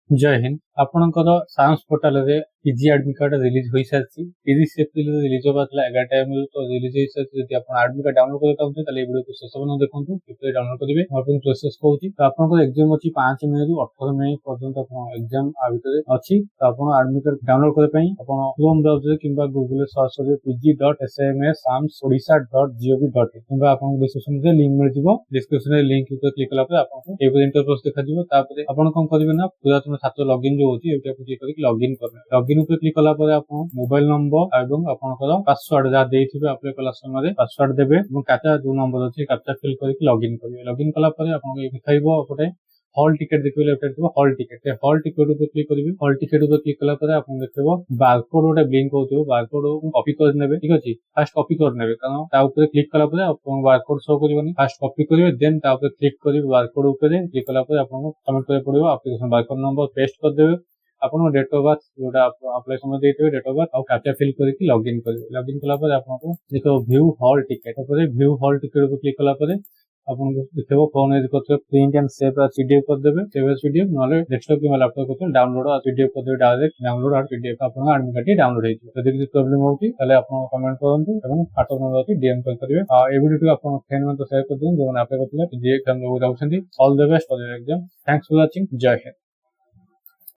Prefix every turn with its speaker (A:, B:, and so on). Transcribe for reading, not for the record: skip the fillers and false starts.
A: जय हिंद आपणकर science portal रे पीजी एडमिट कार्ड रिलीज हो सारी 30 एप्रिल रिलीज होगा 11 टाइम तो रिलीज हो सारी जब आप एडमिट कार्ड डाउनलोड करना चाहते हैं वीडियो को शेष पर्यंत देखो किपरि डाउनलोड करेंगे और प्रोसेस कहूँ तो आपंकर एग्जाम अच्छी 5 मई रु 18 मई पर्यंत एग्जाम भितर अच्छी तो आप एडमिट कार्ड डाउनलोड करने क्रोम ब्राउजर कि गूगल सर्च करेंगे pg.sms.odisha.gov.in कि आपको डिस्क्रिप्शन में लिंक मिल जाए डिस्क्रिप्शन लिंक क्लिक कला आपको इंटरफेस देखा आप कौन करेंगे ना पुरातन छात्र लॉगिन जो होती है क्लिक करके लॉगिन करना लॉगिन ऊपर क्लिक कला पर आप मोबाइल नंबर एवं आपनकर पासवर्ड जहाँ देथिबे अप्लाई कला समय पासवर्ड देबे और कैप्चा जो नंबर अछि कैप्चा फिल करके लॉगिन करेंगे लॉगिन कला पर आपन दिखाइबो अपने हॉल टिकट देखिए left side hall ticket hall ticket ऊपर क्लिक करेंगे हॉल टिकट ऊपर क्लिक कला पर आपन देखिबो बारकोड गोटे ब्लिंक होतो बारकोड को कॉपी कर नेबे ठीक अछि फर्स्ट कॉपी कर नेबे कारण ता ऊपर क्लिक कला पर आपन बारकोड शो करबनी फर्स्ट कॉपी करिवे देन ता ऊपर क्लिक करिवे बारकोड ऊपर क्लिक कला पर आपन सबमिट करे पड़िबो एप्लीकेशन बारकोड नंबर पेस्ट कर देबे आपन डेट ऑफ बर्थ जोटा अप्लाई समय देते डेट ऑफ बर्थ और कैप्चा फिल करके लॉगिन करेंगे लॉगिन कला पर आपको देखो व्यू हॉल टिकट ऊपर व्यू हॉल टिकट ऊपर क्लिक कला पर आपन देखो फोन यूज करते print and save as PDF कर देबे सेव एज पीडीएफ नले डेस्कटॉप कि लैपटॉप करते डाउनलोड एज पीडीएफ कर देबे डायरेक्ट डाउनलोड और पीडीएफ आपन एडमिट कार्ड डाउनलोड हेछि यदि किसी प्रॉब्लम होछि ताले आपन कमेंट करंतु एवं व्हाट्सएप नंबर अछि डीएम कॉल करिवे आ ए वीडियो आपन फ्रेंड मन तो शेयर कर दियौ जो अप्लाई करथिले जे एग्जाम दो जाउछन्ती all the best for your exam thanks for watching जय हिंद।